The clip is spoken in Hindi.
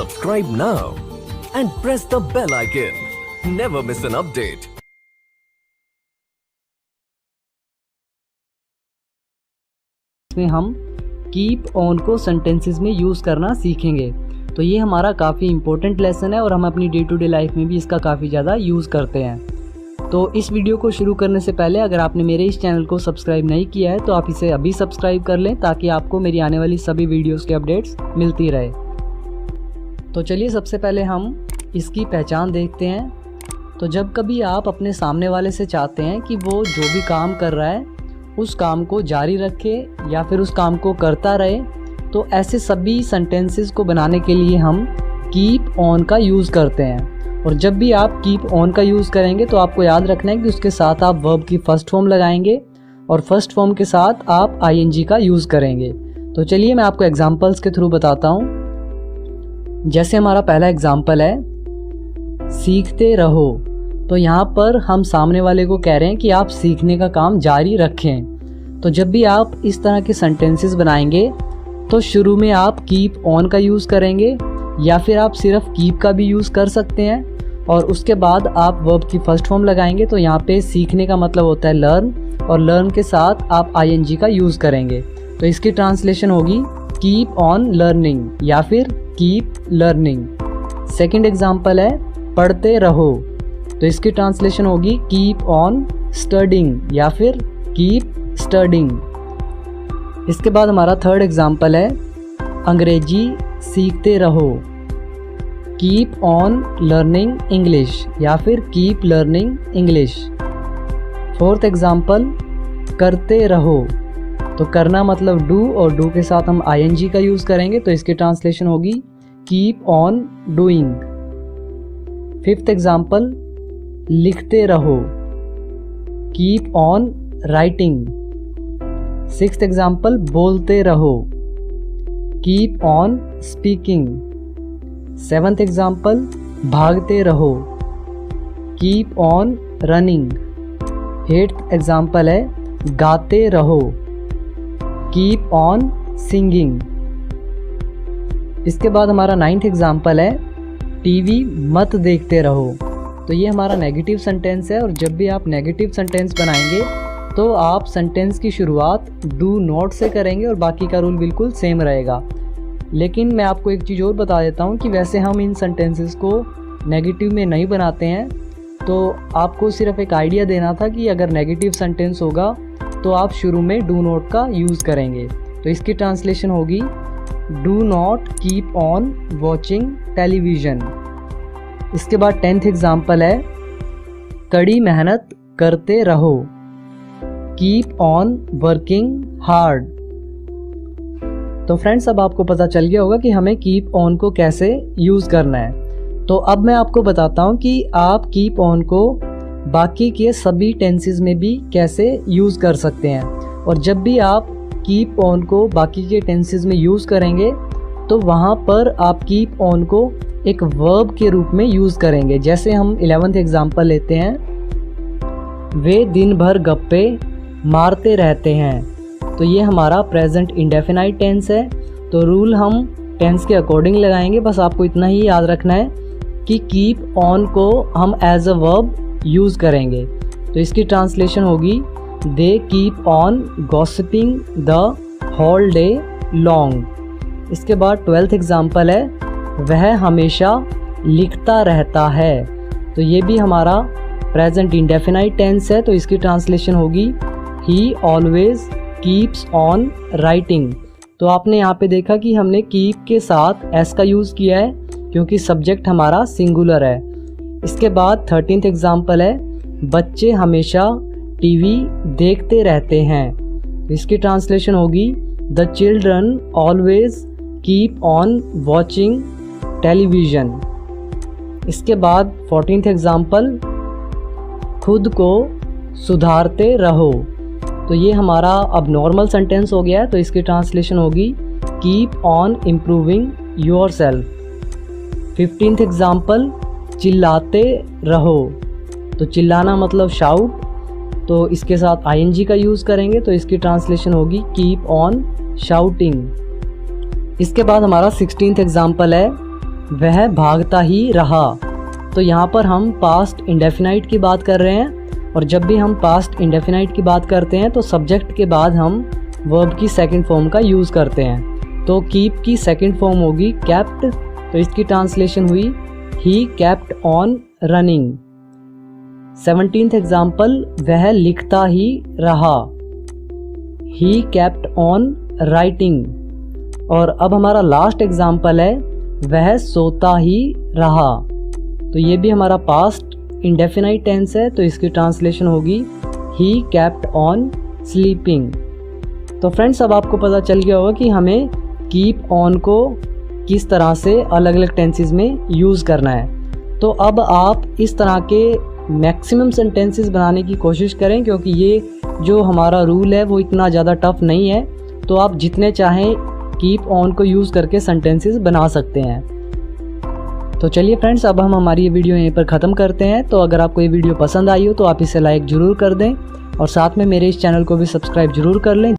subscribe now and press the bell icon. Never miss an update. इसमें हम कीप ऑन को सेंटेंसेस में यूज़ करना सीखेंगे। तो ये हमारा काफ़ी इम्पोर्टेंट लेसन है और हम अपनी डे टू डे लाइफ में भी इसका काफ़ी ज़्यादा यूज़ करते हैं। तो इस वीडियो को शुरू करने से पहले अगर आपने मेरे इस चैनल को सब्सक्राइब नहीं किया है तो आप इसे अभी सब्सक्राइब कर लें ताकि आपको मेरी आने वाली सभी वीडियोस के अपडेट्स मिलती रहे। तो चलिए सबसे पहले हम इसकी पहचान देखते हैं। तो जब कभी आप अपने सामने वाले से चाहते हैं कि वो जो भी काम कर रहा है उस काम को जारी रखे या फिर उस काम को करता रहे, तो ऐसे सभी सेंटेंसेस को बनाने के लिए हम कीप ऑन का यूज़ करते हैं। और जब भी आप कीप ऑन का यूज़ करेंगे तो आपको याद रखना है कि उसके साथ आप वर्ब की फर्स्ट फॉर्म लगाएंगे और फर्स्ट फॉर्म के साथ आप आईएनजी का यूज़ करेंगे। तो चलिए मैं आपको एग्जांपल्स के थ्रू बताता हूँ। जैसे हमारा पहला एग्जांपल है सीखते रहो। तो यहाँ पर हम सामने वाले को कह रहे हैं कि आप सीखने का काम जारी रखें। तो जब भी आप इस तरह के सेंटेंसेस बनाएंगे तो शुरू में आप कीप ऑन का यूज़ करेंगे या फिर आप सिर्फ कीप का भी यूज़ कर सकते हैं और उसके बाद आप वर्ब की फर्स्ट फॉर्म लगाएंगे। तो यहाँ पे सीखने का मतलब होता है लर्न और लर्न के साथ आप आईएनजी का यूज़ करेंगे। तो इसकी ट्रांसलेशन होगी कीप ऑन लर्निंग या फिर कीप लर्निंग। सेकंड एग्जांपल है पढ़ते रहो। तो इसकी ट्रांसलेशन होगी कीप ऑन स्टडिंग या फिर कीप स्टडिंग। इसके बाद हमारा थर्ड एग्जांपल है अंग्रेजी सीखते रहो। कीप ऑन लर्निंग इंग्लिश या फिर keep learning English. Fourth example करते रहो। तो करना मतलब डू और डू के साथ हम आईएनजी का यूज़ करेंगे। तो इसकी ट्रांसलेशन होगी keep on doing. Fifth example लिखते रहो। Keep on writing. Sixth example बोलते रहो। Keep on speaking. Seventh example भागते रहो। Keep on running. Eighth example है गाते रहो। Keep on singing. इसके बाद हमारा नाइन्थ एग्जांपल है टीवी मत देखते रहो। तो ये हमारा नेगेटिव सेंटेंस है और जब भी आप नेगेटिव सेंटेंस बनाएंगे तो आप सेंटेंस की शुरुआत डू नॉट से करेंगे और बाकी का रूल बिल्कुल सेम रहेगा। लेकिन मैं आपको एक चीज़ और बता देता हूँ कि वैसे हम इन सेंटेंसेस को नेगेटिव में नहीं बनाते हैं। तो आपको सिर्फ एक आइडिया देना था कि अगर नेगेटिव सेंटेंस होगा तो आप शुरू में डू नॉट का यूज़ करेंगे। तो इसकी ट्रांसलेशन होगी do not keep on watching television. इसके बाद 10th एग्जाम्पल है कड़ी मेहनत करते रहो। Keep on working hard. तो फ्रेंड्स अब आपको पता चल गया होगा कि हमें कीप ऑन को कैसे यूज़ करना है। तो अब मैं आपको बताता हूँ कि आप कीप ऑन को बाकी के सभी टेंसेस में भी कैसे यूज़ कर सकते हैं। और जब भी आप कीप ऑन को बाकी के टेंसेस में यूज़ करेंगे तो वहाँ पर आप कीप ऑन को एक वर्ब के रूप में यूज़ करेंगे। जैसे हम 11th एग्जाम्पल लेते हैं वे दिन भर गप्पे मारते रहते हैं। तो ये हमारा प्रेजेंट इंडेफिनाइट टेंस है। तो रूल हम टेंस के अकॉर्डिंग लगाएंगे। बस आपको इतना ही याद रखना है कि कीप ऑन को हम एज अ वर्ब यूज़ करेंगे। तो इसकी ट्रांसलेशन होगी they keep on gossiping the whole day long. इसके बाद 12th एग्जाम्पल है वह हमेशा लिखता रहता है। तो ये भी हमारा प्रेजेंट इंडेफिनाइट टेंस है। तो इसकी ट्रांसलेशन होगी ही ऑलवेज कीप्स ऑन राइटिंग। तो आपने यहाँ पे देखा कि हमने कीप के साथ एस का यूज़ किया है क्योंकि सब्जेक्ट हमारा सिंगुलर है। इसके बाद 13th एग्जाम्पल है बच्चे हमेशा टीवी देखते रहते हैं। इसकी ट्रांसलेशन होगी the children always keep on watching television. इसके बाद 14th एग्जाम्पल खुद को सुधारते रहो। तो ये हमारा अब नॉर्मल सेंटेंस हो गया है। तो इसकी ट्रांसलेशन होगी keep on improving your self. 15th example चिल्लाते रहो। तो चिल्लाना मतलब शाउट। तो इसके साथ आईएनजी का यूज़ करेंगे। तो इसकी ट्रांसलेशन होगी कीप ऑन शाउटिंग। इसके बाद हमारा 16th एग्जाम्पल है वह भागता ही रहा। तो यहाँ पर हम पास्ट इंडेफिनाइट की बात कर रहे हैं, और जब भी हम पास्ट इंडेफिनाइट की बात करते हैं तो सब्जेक्ट के बाद हम वर्ब की सेकंड फॉर्म का यूज़ करते हैं। तो कीप की सेकंड फॉर्म होगी केप्ट, तो इसकी ट्रांसलेशन हुई he kept on running. 17th example, वह लिखता ही रहा, ही केप्ट ऑन राइटिंग। और अब हमारा लास्ट एग्जाम्पल है, वह सोता ही रहा। तो ये भी हमारा पास्ट इंडेफिनाइट टेंस है, तो इसकी ट्रांसलेशन होगी ही केप्ट ऑन स्लीपिंग। तो फ्रेंड्स, अब आपको पता चल गया होगा कि हमें कीप ऑन को किस तरह से अलग अलग टेंसेस में यूज़ करना है। तो अब आप इस तरह के मैक्सिमम सेंटेंसेस बनाने की कोशिश करें, क्योंकि ये जो हमारा रूल है वो इतना ज़्यादा टफ नहीं है। तो आप जितने चाहें कीप ऑन को यूज़ करके सेंटेंसेस बना सकते हैं। तो चलिए फ्रेंड्स, अब हम हमारी ये वीडियो यहीं पर ख़त्म करते हैं। तो अगर आपको ये वीडियो पसंद आई हो तो आप इसे लाइक ज़रूर कर दें, और साथ में मेरे इस चैनल को भी सब्सक्राइब ज़रूर कर लें।